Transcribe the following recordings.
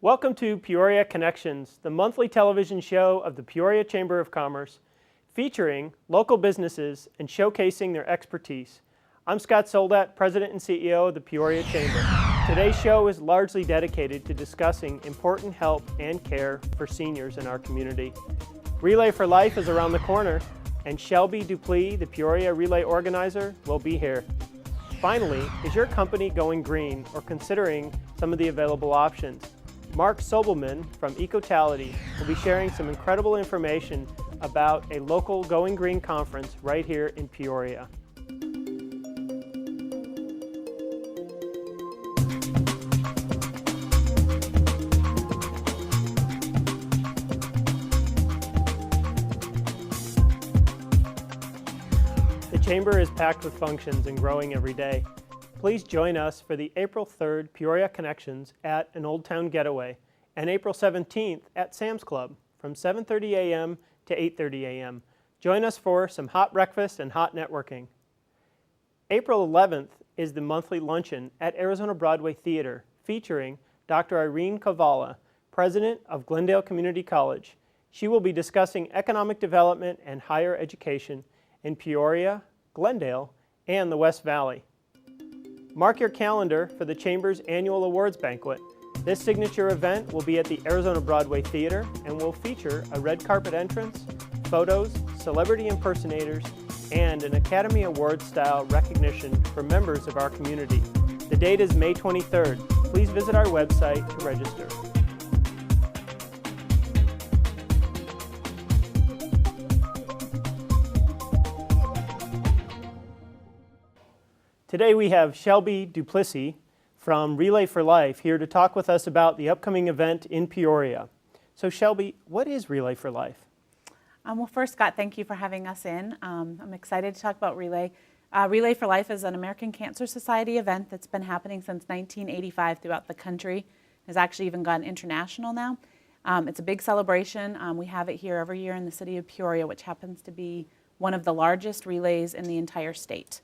Welcome to Peoria Connections, the monthly television show of the Peoria Chamber of Commerce, featuring local businesses and showcasing their expertise. I'm Scott Soldat, President and CEO of the Peoria Chamber. Today's show is largely dedicated to discussing important help and care for seniors in our community. Relay for Life is around the corner, and Shelby Duplessis, the Peoria Relay organizer, will be here. Finally, is your company going green or considering some of the available options? Marc Sobelman from ECOtality will be sharing some incredible information about a local Going Green conference right here in Peoria. The Chamber is packed with functions and growing every day. Please join us for the April 3rd Peoria Connections at an Old Town Getaway and April 17th at Sam's Club from 7:30 a.m. to 8:30 a.m. Join us for some hot breakfast and hot networking. April 11th is the monthly luncheon at Arizona Broadway Theater featuring Dr. Irene Kavala, President of Glendale Community College. She will be discussing economic development and higher education in Peoria, Glendale, and the West Valley. Mark your calendar for the Chamber's annual awards banquet. This signature event will be at the Arizona Broadway Theater and will feature a red carpet entrance, photos, celebrity impersonators, and an Academy Award-style recognition for members of our community. The date is May 23rd. Please visit our website to register. Today we have Shelby Duplessis from Relay for Life here to talk with us about the upcoming event in Peoria. So Shelby, what is Relay for Life? Well, first, Scott, thank you for having us in. I'm excited to talk about Relay. Relay for Life is an American Cancer Society event that's been happening since 1985 throughout the country. It's actually even gone international now. It's a big celebration. We have it here every year in the city of Peoria, which happens to be one of the largest relays in the entire state.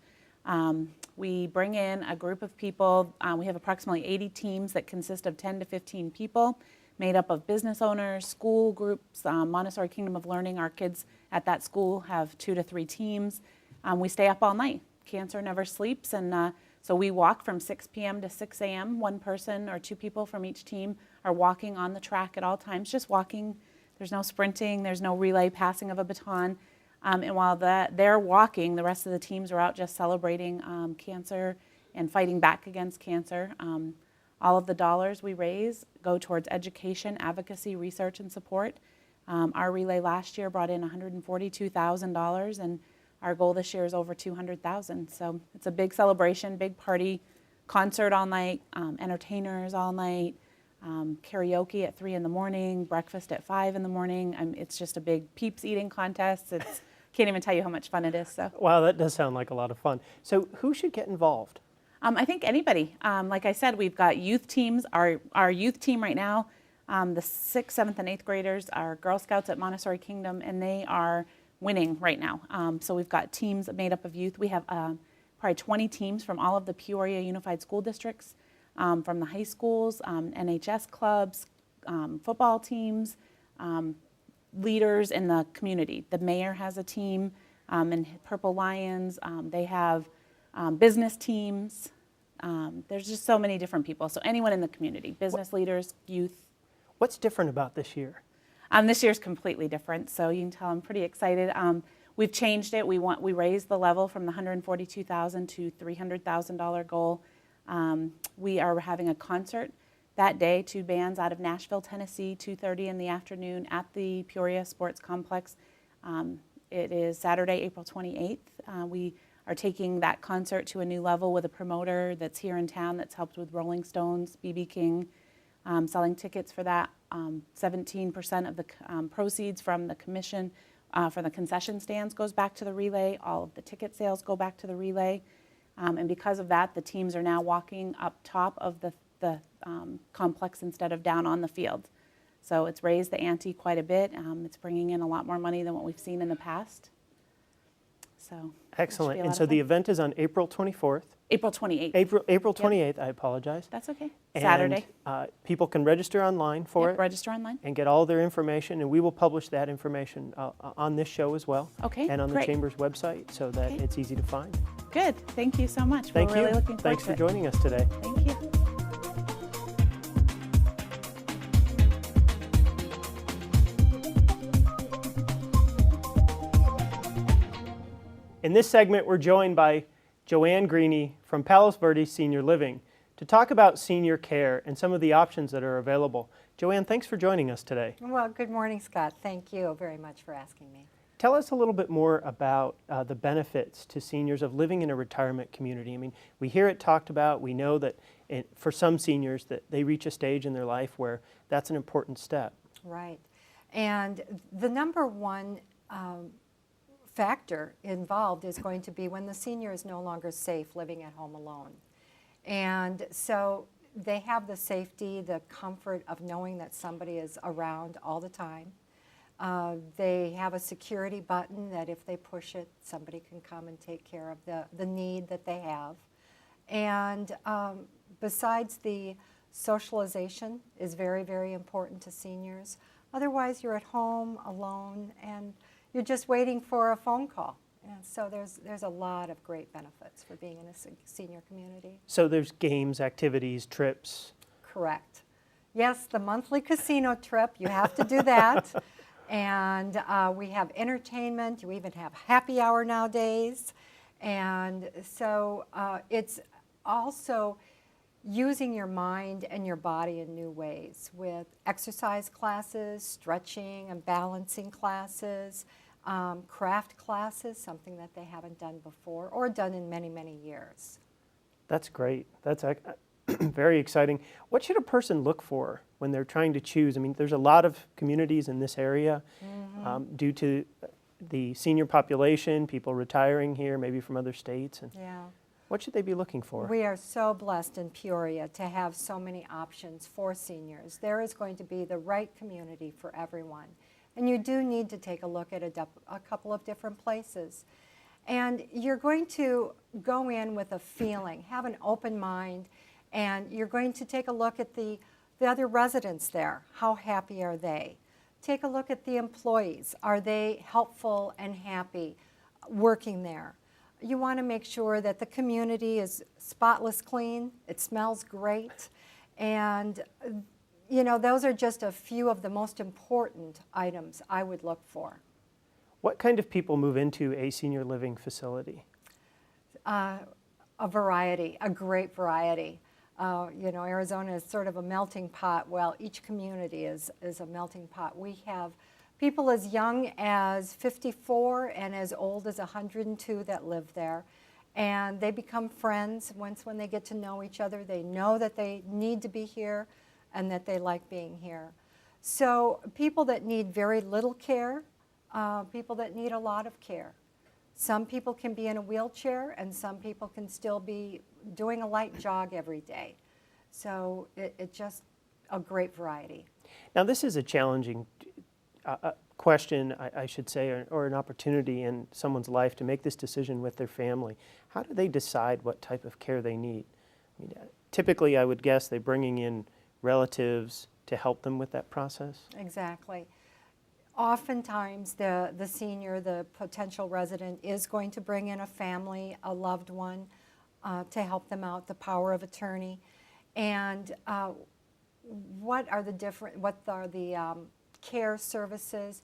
We bring in a group of people. We have approximately 80 teams that consist of 10 to 15 people, made up of business owners, school groups, Montessori Kingdom of Learning. Our kids at that school have 2 to 3 teams. We stay up all night. Cancer never sleeps, and so we walk from 6 p.m. to 6 a.m. One person or 2 people from each team are walking on the track at all times, just walking. There's no sprinting, there's no relay passing of a baton. And while they're walking, the rest of the teams are out just celebrating cancer and fighting back against cancer. All of the dollars we raise go towards education, advocacy, research, and support. Our relay last year brought in $142,000, and our goal this year is over $200,000. So it's a big celebration, big party, concert all night, entertainers all night, karaoke at 3 in the morning, breakfast at 5 in the morning. It's just a big peeps eating contest. It's can't even tell you how much fun it is. So. Wow, that does sound like a lot of fun. So who should get involved? I think anybody. Like I said, we've got youth teams. Our youth team right now, the 6th, 7th, and 8th graders are Girl Scouts at Montessori Kingdom, and they are winning right now. So we've got teams made up of youth. We have probably 20 teams from all of the Peoria Unified School Districts, from the high schools, NHS clubs, football teams, leaders in the community. The mayor has a team, and Purple Lions. They have business teams. There's just so many different people. So anyone in the community, business leaders, youth. What's different about this year? This year's completely different, so you can tell I'm pretty excited. We've changed it. We raised the level from the $142,000 to $300,000 goal. We are having a concert that day, 2 bands out of Nashville, Tennessee, 2:30 in the afternoon at the Peoria Sports Complex. It is Saturday, April 28th. We are taking that concert to a new level with a promoter that's here in town that's helped with Rolling Stones, B.B. King, selling tickets for that. 17% of the proceeds from the commission for the concession stands goes back to the relay. All of the ticket sales go back to the relay. And because of that, the teams are now walking up top of the complex instead of down on the field. So it's raised the ante quite a bit. It's bringing in a lot more money than what we've seen in the past. So excellent. And so the event is on April 24th. April 28th. April 28th, I apologize. That's okay. And, Saturday. people can register online for it. Register online. And get all their information, and we will publish that information on this show as well. Okay, and on the great. Chamber's website so that Okay. it's easy to find. Good. Thank you so much. Thank We're you. really looking forward Thanks to for it. joining us today. Thank you. In this segment, we're joined by Joanne Greeny from Palos Verdes Senior Living to talk about senior care and some of the options that are available. Joanne, thanks for joining us today. Well, good morning, Scott. Thank you very much for asking me. Tell us a little bit more about the benefits to seniors of living in a retirement community. I mean, we hear it talked about. We know that for some seniors that they reach a stage in their life where that's an important step. Right. And the number one factor involved is going to be when the senior is no longer safe living at home alone. And so they have the safety, the comfort of knowing that somebody is around all the time. They have a security button that if they push it, somebody can come and take care of the need that they have. And besides, the socialization is very, very important to seniors. Otherwise, you're at home alone and you're just waiting for a phone call. And so there's a lot of great benefits for being in a senior community. So there's games, activities, trips. Correct. Yes, the monthly casino trip, you have to do that. And we have entertainment. We even have happy hour nowadays. And so it's also using your mind and your body in new ways with exercise classes, stretching and balancing classes, craft classes, something that they haven't done before or done in many, many years. That's great. That's very exciting. What should a person look for when they're trying to choose? I mean, there's a lot of communities in this area due to the senior population, people retiring here, maybe from other states. And Yeah. what should they be looking for? We are so blessed in Peoria to have so many options for seniors. There is going to be the right community for everyone. And you do need to take a look at a couple of different places. And you're going to go in with a feeling, have an open mind, and you're going to take a look at the other residents there. How happy are they? Take a look at the employees. Are they helpful and happy working there? You want to make sure that the community is spotless clean, it smells great, and you know, those are just a few of the most important items I would look for. What kind of people move into a senior living facility? A variety, a great variety. You know, Arizona is sort of a melting pot. Well, each community is a melting pot. We have people as young as 54 and as old as 102 that live there. And they become friends when they get to know each other. They know that they need to be here and that they like being here. So people that need very little care, people that need a lot of care. Some people can be in a wheelchair and some people can still be doing a light jog every day. So it's just a great variety. Now, this is a challenging question, I should say, or an opportunity in someone's life to make this decision with their family. How do they decide what type of care they need? I mean, typically, I would guess they're bringing in relatives to help them with that process. Exactly. Oftentimes, the senior, the potential resident, is going to bring in a family, a loved one, to help them out, the power of attorney. And what are the care services?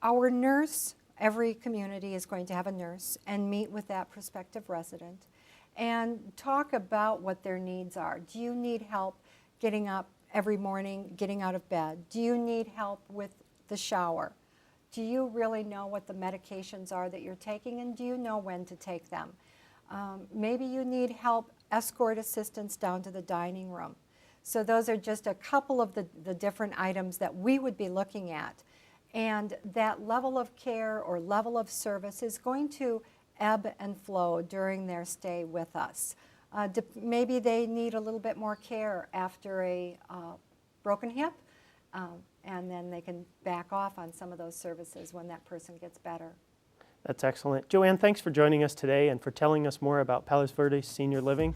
Our nurse, every community is going to have a nurse and meet with that prospective resident and talk about what their needs are. Do you need help getting up every morning, getting out of bed? Do you need help with the shower? Do you really know what the medications are that you're taking, and do you know when to take them? Maybe you need help, escort assistance down to the dining room. So those are just a couple of the different items that we would be looking at. And that level of care or level of service is going to ebb and flow during their stay with us. Maybe they need a little bit more care after a broken hip, and then they can back off on some of those services when that person gets better. That's excellent. Joanne, thanks for joining us today and for telling us more about Palos Verdes Senior Living.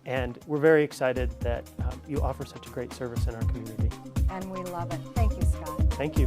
And we're very excited that you offer such a great service in our community. And we love it. Thank you, Scott. Thank you.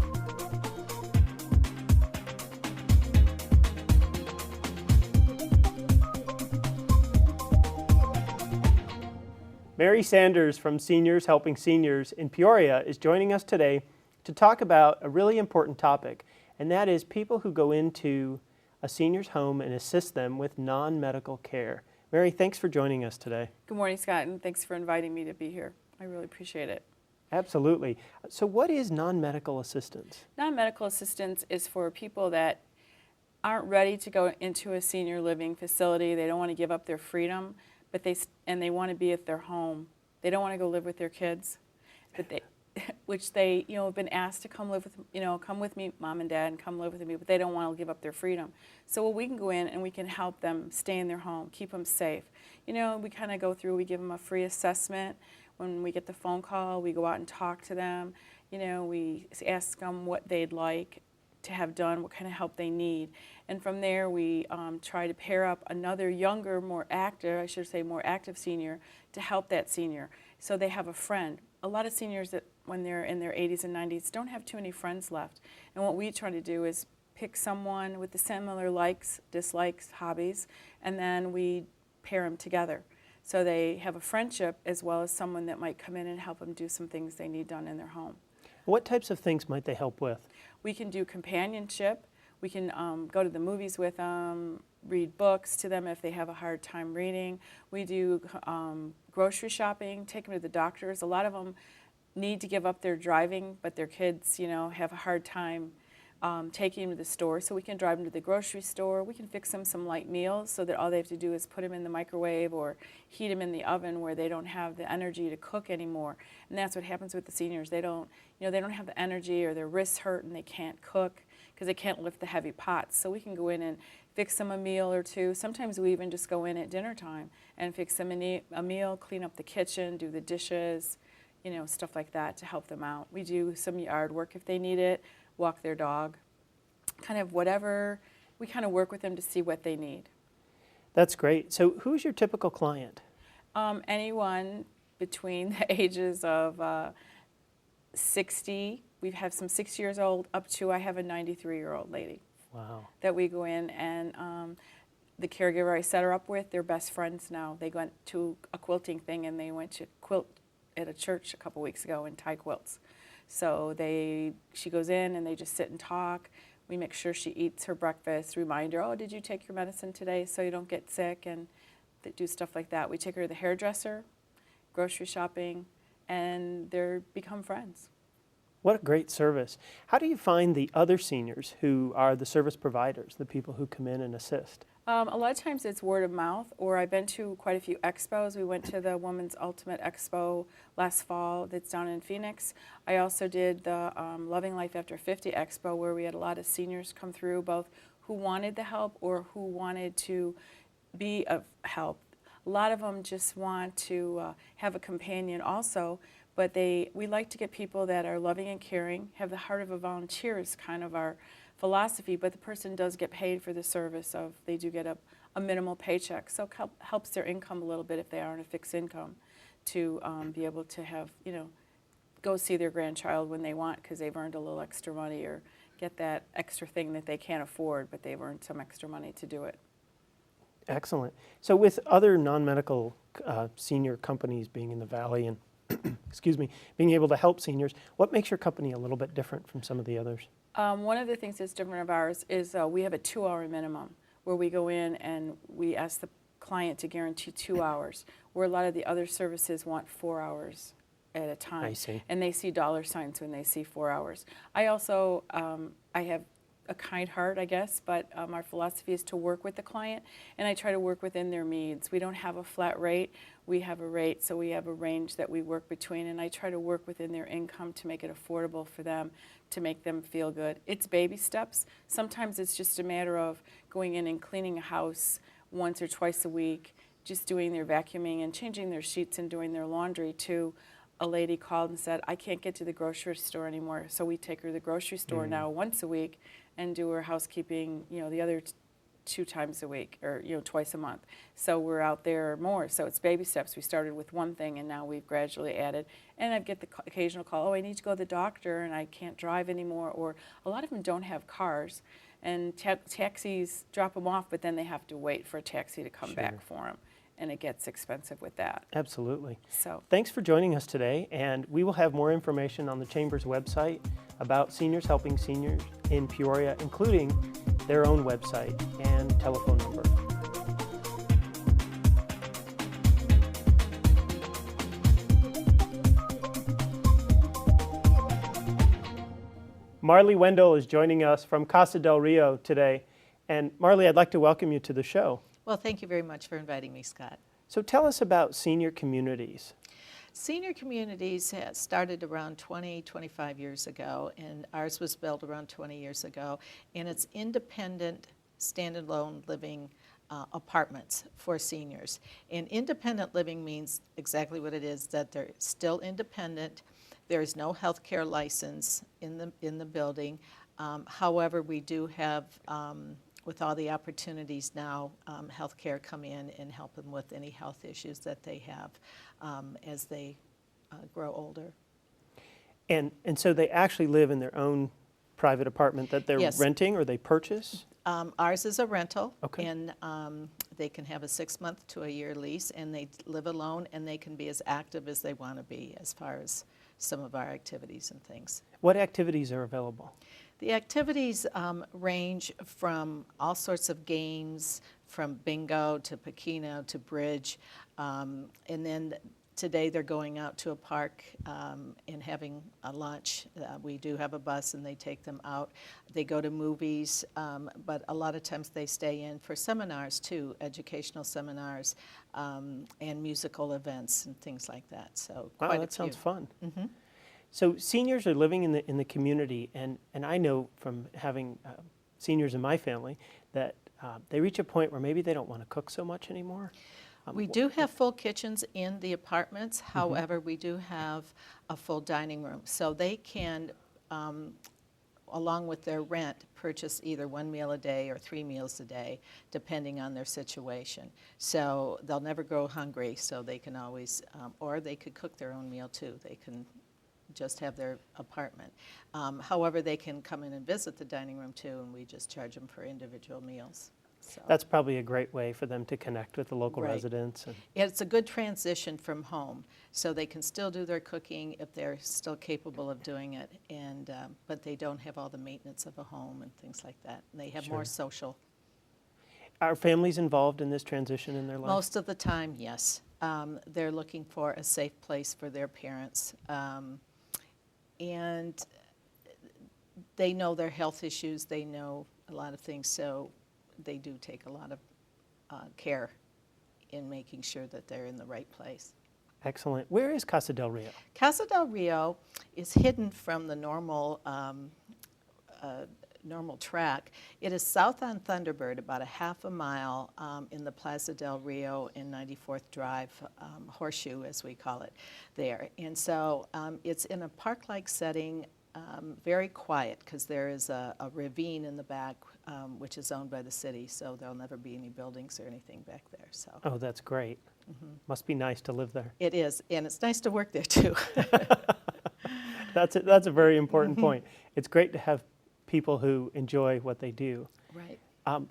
Mary Sanders from Seniors Helping Seniors in Peoria is joining us today to talk about a really important topic, and that is people who go into a senior's home and assist them with non-medical care. Mary, thanks for joining us today. Good morning, Scott, and thanks for inviting me to be here. I really appreciate it. Absolutely. So what is non-medical assistance? Non-medical assistance is for people that aren't ready to go into a senior living facility. They don't want to give up their freedom, but they want to be at their home. They don't want to go live with their kids, but which they have been asked to come live with, come with me, mom and dad, and come live with me, but they don't want to give up their freedom. So we can go in and we can help them stay in their home, keep them safe. We kind of go through, we give them a free assessment. When we get the phone call, we go out and talk to them. We ask them what they'd like to have done, what kind of help they need. And from there, we try to pair up another younger, more active senior to help that senior. So they have a friend. A lot of seniors that when they're in their 80s and 90s don't have too many friends left. And what we try to do is pick someone with the similar likes, dislikes, hobbies, and then we pair them together. So they have a friendship as well as someone that might come in and help them do some things they need done in their home. What types of things might they help with? We can do companionship. We can go to the movies with them, read books to them if they have a hard time reading. We do grocery shopping, take them to the doctors. A lot of them need to give up their driving, but their kids, have a hard time taking them to the store. So we can drive them to the grocery store. We can fix them some light meals so that all they have to do is put them in the microwave or heat them in the oven where they don't have the energy to cook anymore. And that's what happens with the seniors. They don't have the energy, or their wrists hurt and they can't cook because they can't lift the heavy pots. So we can go in and fix them a meal or two. Sometimes we even just go in at dinner time and fix them a meal, clean up the kitchen, do the dishes, stuff like that to help them out. We do some yard work if they need it, walk their dog, kind of whatever. We kind of work with them to see what they need. That's great. So who's your typical client? Anyone between the ages of 60, we have some 6 years old, up to I have a 93-year-old lady. Wow. That we go in and the caregiver I set her up with, they're best friends now. They went to a quilting thing and they went to quilt at a church a couple weeks ago and tie quilts. So she goes in and they just sit and talk. We make sure she eats her breakfast, remind her, oh, did you take your medicine today so you don't get sick, and they do stuff like that. We take her to the hairdresser, grocery shopping, and they become friends. What a great service. How do you find the other seniors who are the service providers, the people who come in and assist? A lot of times it's word of mouth, or I've been to quite a few expos. We went to the Women's Ultimate Expo last fall that's down in Phoenix. I also did the Loving Life After 50 Expo, where we had a lot of seniors come through, both who wanted the help or who wanted to be of help. A lot of them just want to have a companion also, but we like to get people that are loving and caring, have the heart of a volunteer is kind of our philosophy, but the person does get paid for the service they do get a minimal paycheck, so it helps their income a little bit if they are on a fixed income to be able to have, go see their grandchild when they want because they've earned a little extra money, or get that extra thing that they can't afford, but they've earned some extra money to do it. Excellent. So with other non-medical senior companies being in the Valley and excuse me, being able to help seniors, what makes your company a little bit different from some of the others? One of the things that's different of ours is we have a 2-hour minimum where we go in and we ask the client to guarantee 2 hours, where a lot of the other services want 4 hours at a time. I see. And they see dollar signs when they see 4 hours. I also, I have a kind heart, I guess, but our philosophy is to work with the client, and I try to work within their needs. We don't have a flat rate. We have a rate, so we have a range that we work between, and I try to work within their income to make it affordable for them, to make them feel good. It's baby steps. Sometimes it's just a matter of going in and cleaning a house once or twice a week, just doing their vacuuming and changing their sheets and doing their laundry, to a lady called and said, I can't get to the grocery store anymore, so we take her to the grocery store now once a week and do her housekeeping, the other 2 times a week or twice a month. So we're out there more. So it's baby steps. We started with one thing and now we've gradually added. And I get the occasional call, oh, I need to go to the doctor and I can't drive anymore. Or a lot of them don't have cars and taxis drop them off, but then they have to wait for a taxi to come back for them. And it gets expensive with that. Absolutely. So thanks for joining us today, and we will have more information on the Chamber's website about seniors helping seniors in Peoria, including their own website and telephone number. Marley Wendell is joining us from Casa del Rio today. And Marley, I'd like to welcome you to the show. Well, thank you very much for inviting me, Scott. So tell us about senior communities. Senior communities started around 25 years ago, and ours was built around 20 years ago, and it's independent, standalone living apartments for seniors. And independent living means exactly what it is, that they're still independent. There is no health care license in the building. However, we do have with all the opportunities now, healthcare come in and help them with any health issues that they have as they grow older. And so they actually live in their own private apartment that they're Yes. renting or they purchase? Ours is a rental, Okay. and they can have a 6-month to a year lease, and they live alone, and they can be as active as they want to be as far as some of our activities and things. What activities are available? The activities range from all sorts of games, from bingo to Pekino to bridge, and then today they're going out to a park and having a lunch. We do have a bus and they take them out. They go to movies, but a lot of times they stay in for seminars too, educational seminars and musical events and things like that. So Wow, quite a that sounds few. fun. Mm-hmm. So seniors are living in the community, and I know from having seniors in my family that they reach a point where maybe they don't want to cook so much anymore. We do have full kitchens in the apartments. However, we do have a full dining room. So they can, along with their rent, purchase either 1 meal a day or 3 meals a day, depending on their situation. So they'll never go hungry, so they can always, or they could cook their own meal too. They can just have their apartment. However, they can come in and visit the dining room too, and we just charge them for individual meals. So. That's probably a great way for them to connect with the local Right. residents. And It's a good transition from home, so they can still do their cooking if they're still capable of doing it, and but they don't have all the maintenance of a home and things like that. And they have more Sure. social. are families involved in this transition in their life? Most of the time, yes. They're looking for a safe place for their parents, and they know their health issues. They know a lot of things, so they do take a lot of care in making sure that they're in the right place. Excellent. Where is Casa del Rio? Casa del Rio is hidden from the normal track. It is south on Thunderbird, about a half a mile in the Plaza del Rio in 94th Drive, Horseshoe as we call it there. And so it's in a park-like setting, very quiet because there is a ravine in the back which is owned by the city, so there'll never be any buildings or anything back there. So Oh, that's great. Must be nice to live there. it is, and it's nice to work there too. That's a very important point. It's great to have people who enjoy what they do. Right.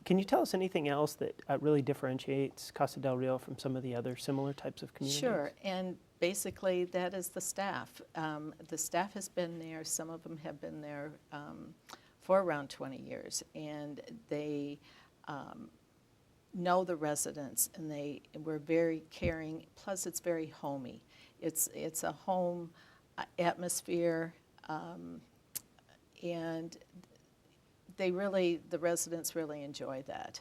Can you tell us anything else that really differentiates Casa del Rio from some of the other similar types of communities? Sure, and basically that is the staff. The staff has been there, some of them have been there for around 20 years, and they know the residents, and we're very caring, plus it's very homey. It's a home atmosphere, and the residents really enjoy that,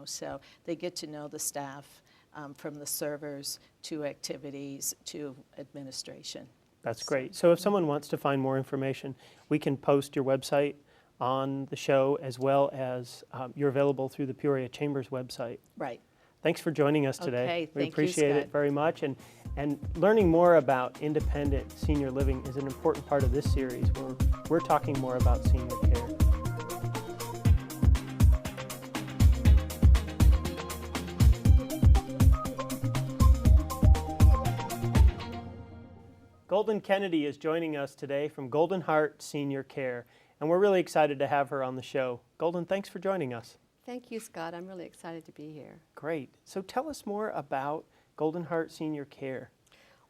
so they get to know the staff from the servers to activities to administration. That's great. So if someone wants to find more information, we can post your website on the show, as well as you're available through the Peoria Chamber's website. Right. Thanks for joining us today. Okay, We thank you, appreciate it Scott. very much. And learning more about independent senior living is an important part of this series, where we're talking more about senior care. Golden Kennedy is joining us today from Golden Heart Senior Care, and we're really excited to have her on the show. Golden, thanks for joining us. Thank you, Scott. I'm really excited to be here. Great. So tell us more about Golden Heart Senior Care.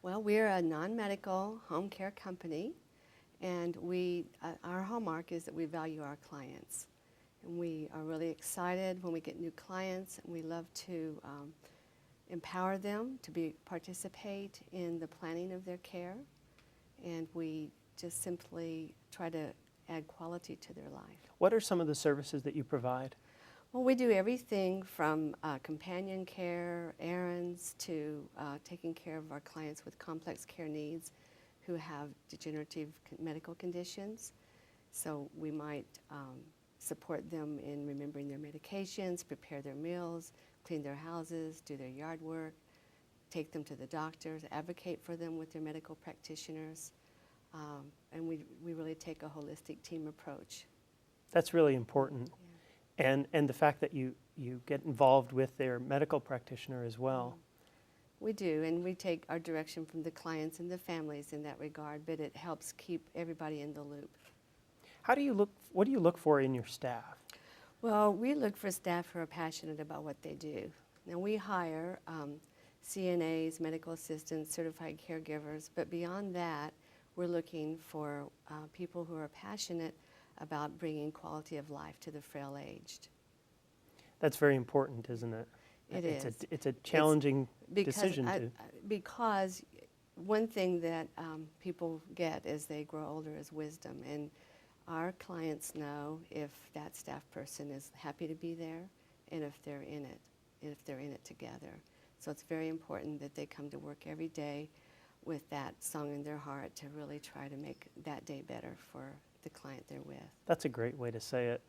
Well, we're a non-medical home care company, and our hallmark is that we value our clients. And we are really excited when we get new clients, and we love to empower them to participate in the planning of their care, and we just simply try to add quality to their life. What are some of the services that you provide? Well, we do everything from companion care, errands, to taking care of our clients with complex care needs who have degenerative medical conditions. So we might support them in remembering their medications, prepare their meals, clean their houses, do their yard work, take them to the doctors, advocate for them with their medical practitioners. And we really take a holistic team approach. That's really important. Yeah. And the fact that you get involved with their medical practitioner as well. We do, and we take our direction from the clients and the families in that regard, but it helps keep everybody in the loop. What do you look for in your staff? Well, we look for staff who are passionate about what they do. Now, we hire CNAs, medical assistants, certified caregivers, but beyond that, we're looking for people who are passionate about bringing quality of life to the frail-aged. That's very important, isn't it? It is. It's a challenging decision to. Because one thing that people get as they grow older is wisdom, and our clients know if that staff person is happy to be there and if they're in it together. So it's very important that they come to work every day with that song in their heart to really try to make that day better for the client they're with. That's a great way to say it.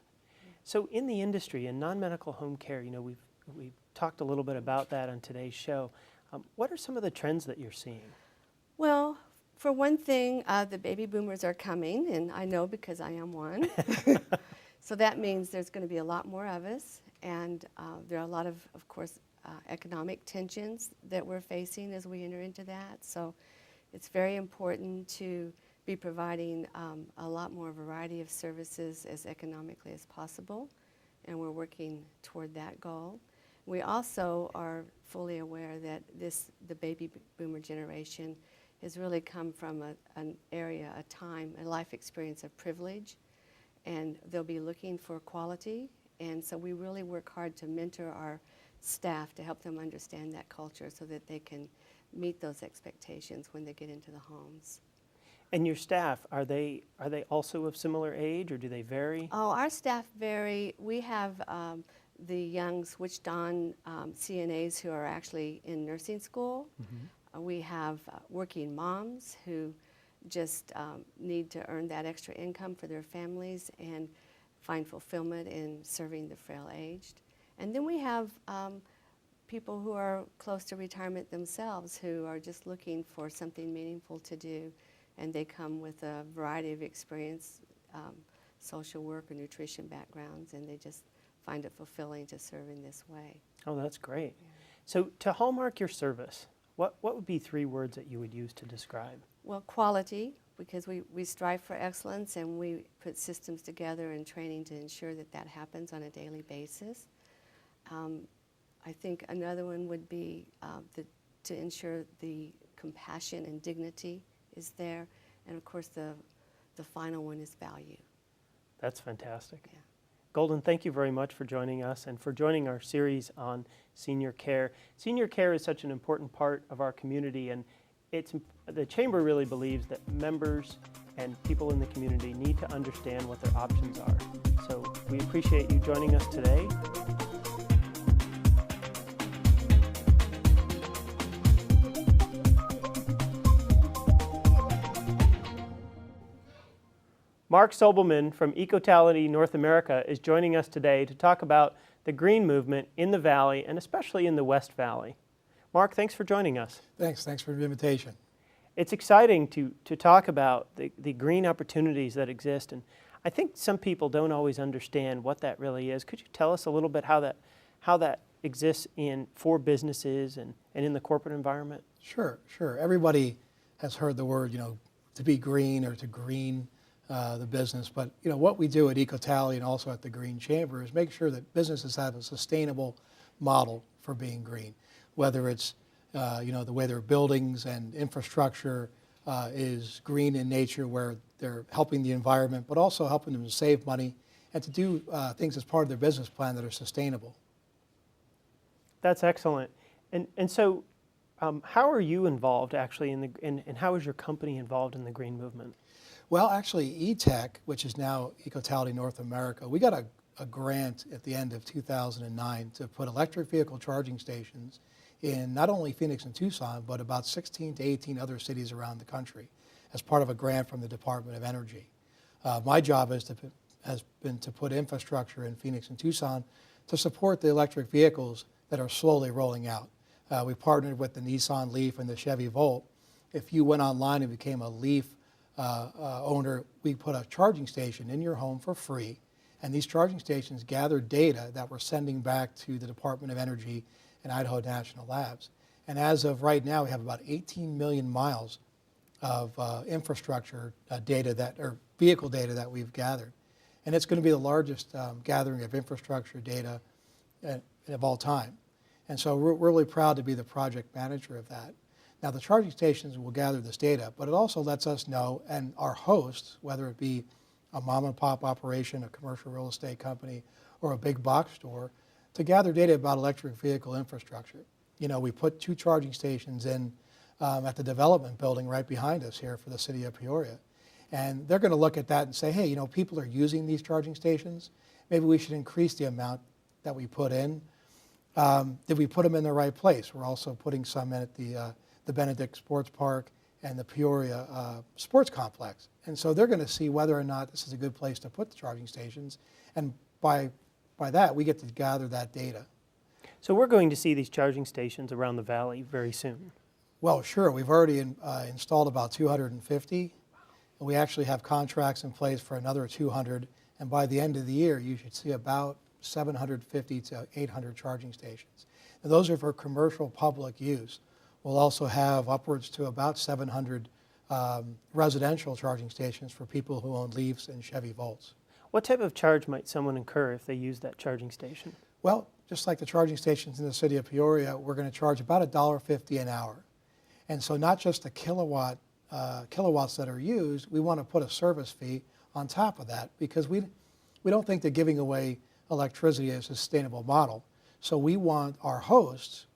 So in the industry, in non-medical home care, we've talked a little bit about that on today's show. What are some of the trends that you're seeing? Well, for one thing, the baby boomers are coming, and I know because I am one. So that means there's going to be a lot more of us, and there are a lot of course, economic tensions that we're facing as we enter into that. So it's very important to be providing a lot more variety of services as economically as possible, and we're working toward that goal. We also are fully aware that the baby boomer generation has really come from an area, a time, a life experience of privilege, and they'll be looking for quality, and so we really work hard to mentor our staff to help them understand that culture so that they can meet those expectations when they get into the homes. And your staff, are they also of similar age, or do they vary? Oh, our staff vary. We have the young switched-on CNAs who are actually in nursing school. Mm-hmm. We have working moms who just need to earn that extra income for their families and find fulfillment in serving the frail-aged. And then we have people who are close to retirement themselves who are just looking for something meaningful to do. And they come with a variety of experience, social work or nutrition backgrounds, and they just find it fulfilling to serve in this way. Oh, that's great. Yeah. So to hallmark your service, what would be 3 words that you would use to describe? Well, quality, because we strive for excellence, and we put systems together and training to ensure that that happens on a daily basis. I think another one would be to ensure the compassion and dignity is there, and of course the final one is value. That's fantastic. Yeah. Golden, thank you very much for joining us and for joining our series on senior care. Senior care is such an important part of our community, and the Chamber really believes that members and people in the community need to understand what their options are. So we appreciate you joining us today. Marc Sobelman from ECOtality North America is joining us today to talk about the green movement in the Valley, and especially in the West Valley. Marc, thanks for joining us. Thanks for the invitation. It's exciting to talk about the green opportunities that exist, and I think some people don't always understand what that really is. Could you tell us a little bit how that exists for businesses and in the corporate environment? Sure. Everybody has heard the word, to be green or to green the business. But, what we do at ECOtality and also at the Green Chamber is make sure that businesses have a sustainable model for being green, whether it's, the way their buildings and infrastructure is green in nature, where they're helping the environment, but also helping them to save money and to do things as part of their business plan that are sustainable. That's excellent. And so how are you involved actually and how is your company involved in the green movement? Well, actually, ETech, which is now ECOtality North America, we got a grant at the end of 2009 to put electric vehicle charging stations in not only Phoenix and Tucson, but about 16 to 18 other cities around the country as part of a grant from the Department of Energy. My job has been to put infrastructure in Phoenix and Tucson to support the electric vehicles that are slowly rolling out. We partnered with the Nissan Leaf and the Chevy Volt. If you went online and became a Leaf owner, we put a charging station in your home for free, and these charging stations gathered data that we're sending back to the Department of Energy and Idaho National Labs. And as of right now, we have about 18 million miles of infrastructure data or vehicle data that we've gathered. And it's going to be the largest gathering of infrastructure data of all time. And so we're really proud to be the project manager of that. Now, the charging stations will gather this data, but it also lets us know, and our hosts, whether it be a mom and pop operation, a commercial real estate company, or a big box store, to gather data about electric vehicle infrastructure. We put 2 charging stations in at the development building right behind us here for the city of Peoria. And they're going to look at that and say, hey, people are using these charging stations. Maybe we should increase the amount that we put in. Did we put them in the right place? We're also putting some in at the Benedict Sports Park and the Peoria Sports Complex. And so they're going to see whether or not this is a good place to put the charging stations. And by that, we get to gather that data. So we're going to see these charging stations around the valley very soon. Well, sure. We've already installed about 250. We actually have contracts in place for another 200. And by the end of the year, you should see about 750 to 800 charging stations. And those are for commercial public use. We'll also have upwards to about 700 residential charging stations for people who own Leafs and Chevy Volts. What type of charge might someone incur if they use that charging station? Well, just like the charging stations in the city of Peoria, we're going to charge about $1.50 an hour. And so not just the kilowatts that are used, we want to put a service fee on top of that, because we don't think that giving away electricity is a sustainable model. So we want our hosts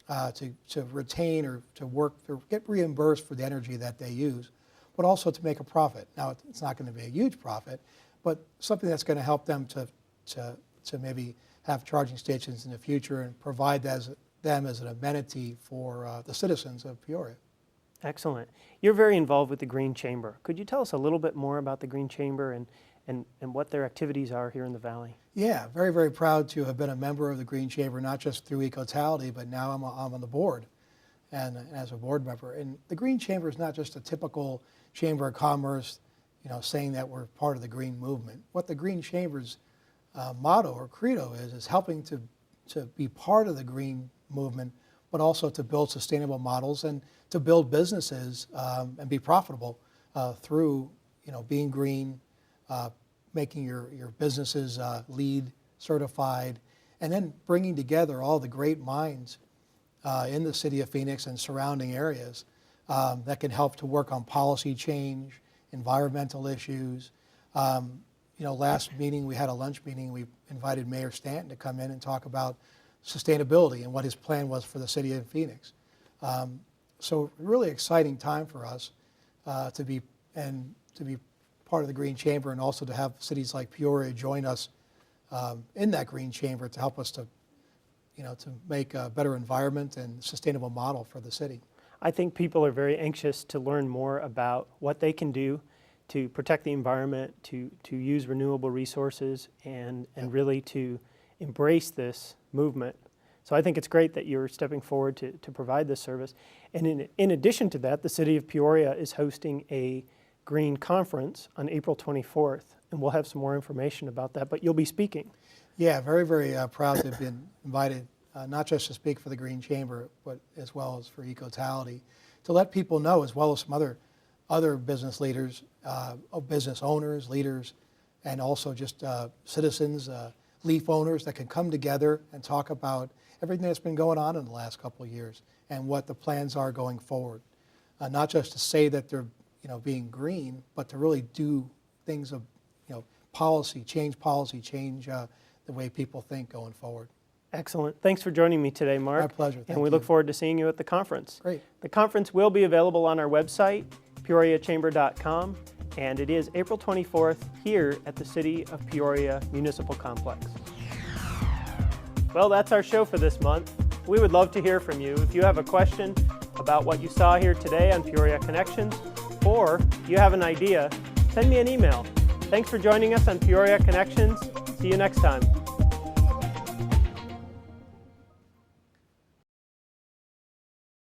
to retain or to get reimbursed for the energy that they use, but also to make a profit. Now, it's not going to be a huge profit, but something that's going to help them to maybe have charging stations in the future and provide them as an amenity for the citizens of Peoria. Excellent. You're very involved with the Green Chamber. Could you tell us a little bit more about the Green Chamber and what their activities are here in the Valley? Yeah, very, very proud to have been a member of the Green Chamber, not just through ECOtality, but now I'm on the board and as a board member. And the Green Chamber is not just a typical Chamber of Commerce, saying that we're part of the green movement. What the Green Chamber's motto or credo is helping to be part of the green movement, but also to build sustainable models and to build businesses and be profitable through being green, making your businesses LEED certified, and then bringing together all the great minds in the city of Phoenix and surrounding areas that can help to work on policy change, environmental issues. Last meeting, we had a lunch meeting. We invited Mayor Stanton to come in and talk about sustainability and what his plan was for the city of Phoenix. So really exciting time for us to be part of the Green Chamber, and also to have cities like Peoria join us in that Green Chamber to help us to make a better environment and sustainable model for the city. I think people are very anxious to learn more about what they can do to protect the environment, to use renewable resources, and really to embrace this movement. So I think it's great that you're stepping forward to provide this service. And in addition to that, the city of Peoria is hosting a Green Conference on April 24th, and we'll have some more information about that, but you'll be speaking. Yeah, very, very proud to have been invited, not just to speak for the Green Chamber, but as well as for ECOtality, to let people know, as well as some other business leaders, business owners, leaders, and also just citizens, leaf owners that can come together and talk about everything that's been going on in the last couple of years and what the plans are going forward. Not just to say that they're being green, but to really do things of policy, change the way people think going forward. Excellent. Thanks for joining me today, Mark. My pleasure. Thank and we you. look forward to seeing you at the conference. Great. The conference will be available on our website, peoriachamber.com, and it is April 24th here at the City of Peoria Municipal Complex. Well, that's our show for this month. We would love to hear from you. If you have a question about what you saw here today on Peoria Connections, or you have an idea, send me an email. Thanks for joining us on Peoria Connections. See you next time.